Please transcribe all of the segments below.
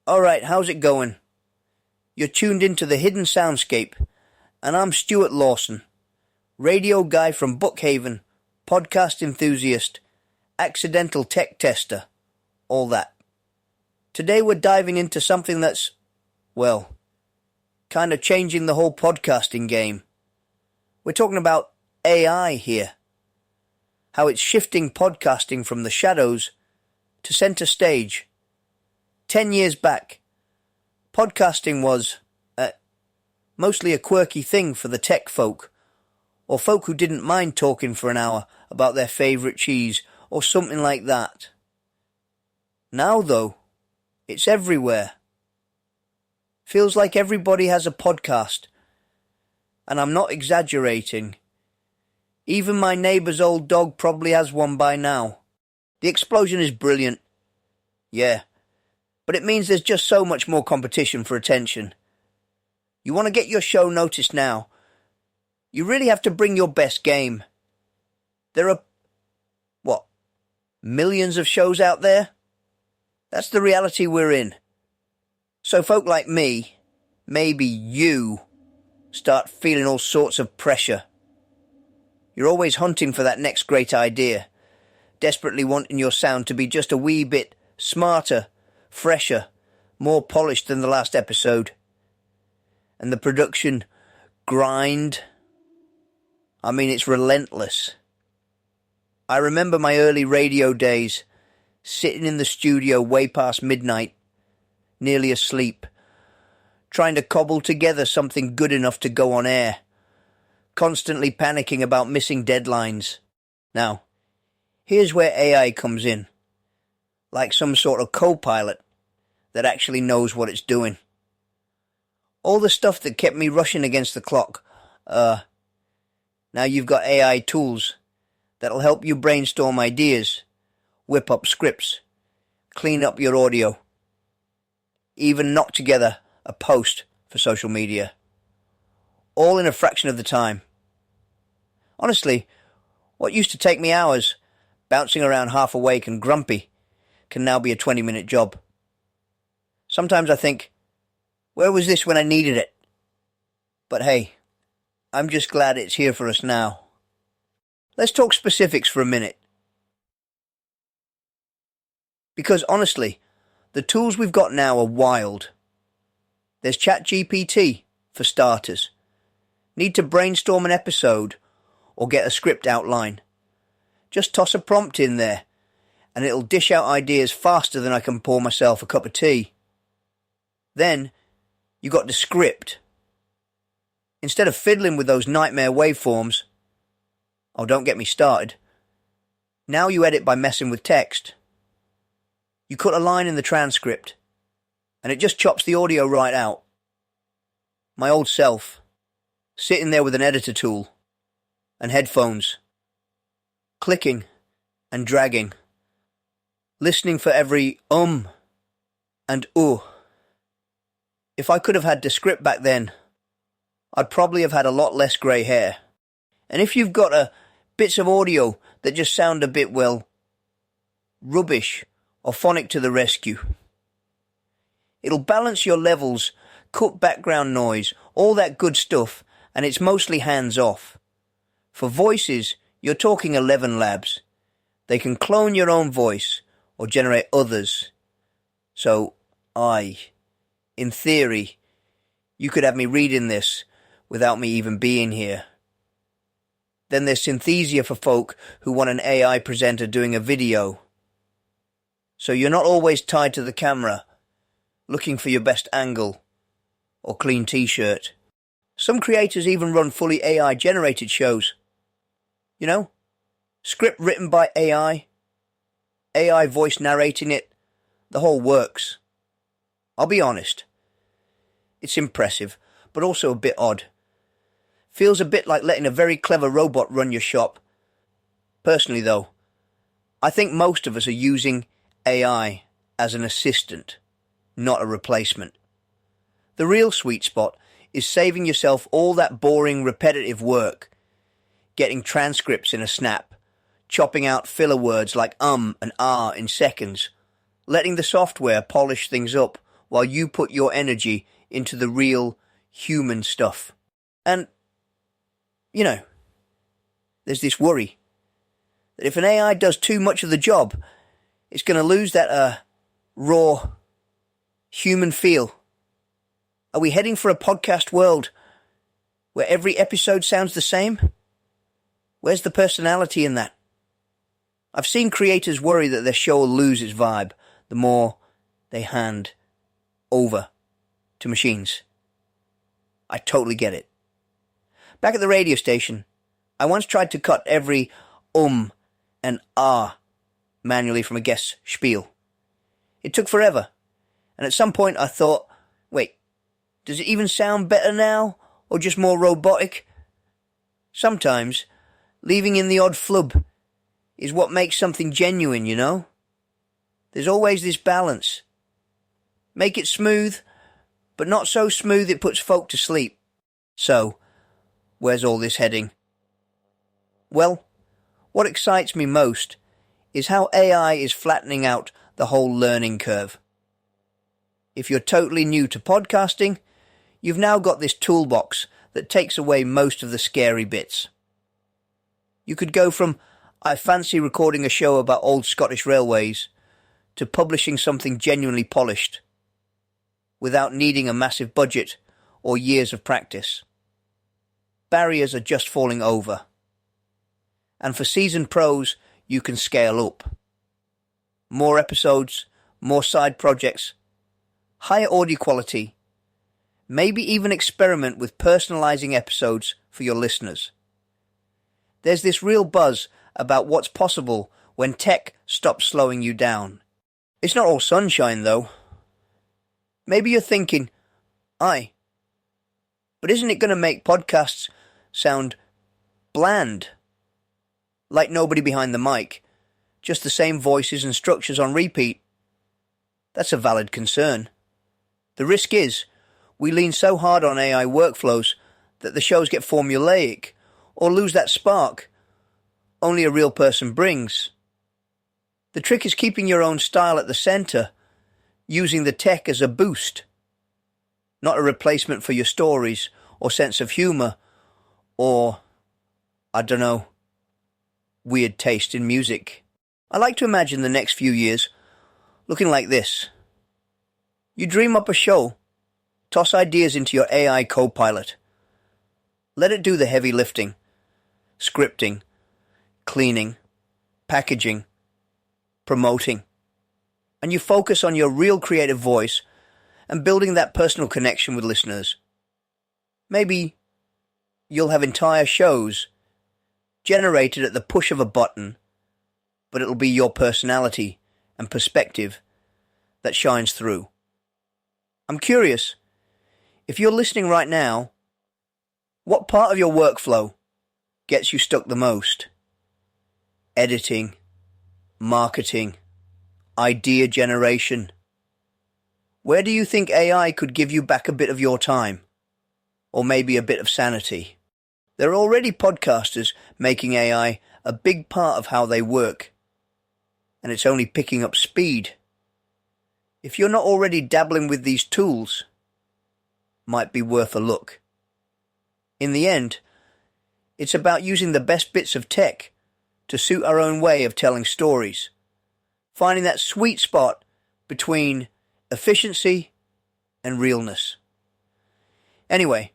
Alright, how's it going? You're tuned into the Hidden Soundscape, and I'm Stuart Lawson, radio guy from Bookhaven, podcast enthusiast, accidental tech tester, all that. Today we're diving into something that's, well, kind of changing the whole podcasting game. We're talking about AI here. How it's shifting podcasting from the shadows to center stage. 10 years back, podcasting was mostly a quirky thing for the tech folk, or folk who didn't mind talking for an hour about their favourite cheese, or something like that. Now, though, it's everywhere. Feels like everybody has a podcast, and I'm not exaggerating. Even my neighbour's old dog probably has one by now. The explosion is brilliant. Yeah. But it means there's just so much more competition for attention. You want to get your show noticed now, you really have to bring your best game. There are, millions of shows out there? That's the reality we're in. So folk like me, maybe you, start feeling all sorts of pressure. You're always hunting for that next great idea, desperately wanting your sound to be just a wee bit smarter, fresher, more polished than the last episode. And the production grind, it's relentless. I remember my early radio days, sitting in the studio way past midnight, nearly asleep, trying to cobble together something good enough to go on air, constantly panicking about missing deadlines. Now, here's where AI comes in, like some sort of co-pilot that actually knows what it's doing. All the stuff that kept me rushing against the clock, now you've got AI tools that'll help you brainstorm ideas, whip up scripts, clean up your audio, even knock together a post for social media. All in a fraction of the time. Honestly, what used to take me hours, bouncing around half awake and grumpy, can now be a 20-minute job. Sometimes I think, where was this when I needed it? But hey, I'm just glad it's here for us now. Let's talk specifics for a minute. Because honestly, the tools we've got now are wild. There's ChatGPT, for starters. Need to brainstorm an episode or get a script outline. Just toss a prompt in there, and it'll dish out ideas faster than I can pour myself a cup of tea. Then, you got the script. Instead of fiddling with those nightmare waveforms, don't get me started, now you edit by messing with text. You cut a line in the transcript, and it just chops the audio right out. My old self, sitting there with an editor tool, and headphones, clicking and dragging, listening for every and If I could have had the script back then, I'd probably have had a lot less grey hair. And if you've got bits of audio that just sound a bit, rubbish or phonic to the rescue, it'll balance your levels, cut background noise, all that good stuff, and it's mostly hands-off. For voices, you're talking 11 labs. They can clone your own voice or generate others. So, in theory, you could have me reading this without me even being here. Then there's Synthesia for folk who want an AI presenter doing a video. So you're not always tied to the camera, looking for your best angle or clean t-shirt. Some creators even run fully AI-generated shows. You know, script written by AI voice narrating it, the whole works. I'll be honest. It's impressive, but also a bit odd. Feels a bit like letting a very clever robot run your shop. Personally though, I think most of us are using AI as an assistant, not a replacement. The real sweet spot is saving yourself all that boring, repetitive work, getting transcripts in a snap, chopping out filler words like and in seconds, letting the software polish things up while you put your energy into the real human stuff. And, there's this worry that if an AI does too much of the job, it's going to lose that raw human feel. Are we heading for a podcast world where every episode sounds the same? Where's the personality in that? I've seen creators worry that their show will lose its vibe the more they hand over to machines. I totally get it. Back at the radio station, I once tried to cut every and manually from a guest's spiel. It took forever, and at some point I thought, wait, does it even sound better now, or just more robotic? Sometimes, leaving in the odd flub is what makes something genuine, There's always this balance. Make it smooth, but not so smooth it puts folk to sleep. So, where's all this heading? Well, what excites me most is how AI is flattening out the whole learning curve. If you're totally new to podcasting, you've now got this toolbox that takes away most of the scary bits. You could go from, I fancy recording a show about old Scottish railways, to publishing something genuinely polished, without needing a massive budget or years of practice. Barriers are just falling over. And for seasoned pros, you can scale up. More episodes, more side projects, higher audio quality, maybe even experiment with personalizing episodes for your listeners. There's this real buzz about what's possible when tech stops slowing you down. It's not all sunshine though. Maybe you're thinking, aye, but isn't it going to make podcasts sound bland? Like nobody behind the mic, just the same voices and structures on repeat? That's a valid concern. The risk is, we lean so hard on AI workflows that the shows get formulaic or lose that spark only a real person brings. The trick is keeping your own style at the center, using the tech as a boost, not a replacement for your stories or sense of humor or, weird taste in music. I like to imagine the next few years looking like this. You dream up a show, toss ideas into your AI co-pilot. Let it do the heavy lifting, scripting, cleaning, packaging, promoting. And you focus on your real creative voice and building that personal connection with listeners. Maybe you'll have entire shows generated at the push of a button, but it'll be your personality and perspective that shines through. I'm curious, if you're listening right now, what part of your workflow gets you stuck the most? Editing, marketing, idea generation. Where do you think AI could give you back a bit of your time? Or maybe a bit of sanity? There are already podcasters making AI a big part of how they work, and it's only picking up speed. If you're not already dabbling with these tools, might be worth a look. In the end, it's about using the best bits of tech to suit our own way of telling stories, finding that sweet spot between efficiency and realness. Anyway,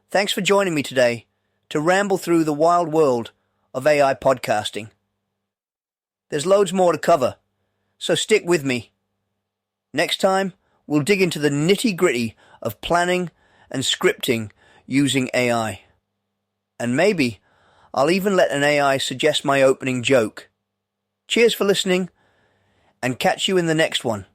thanks for joining me today to ramble through the wild world of AI podcasting. There's loads more to cover, so stick with me. Next time, we'll dig into the nitty-gritty of planning and scripting using AI. And maybe I'll even let an AI suggest my opening joke. Cheers for listening, and catch you in the next one.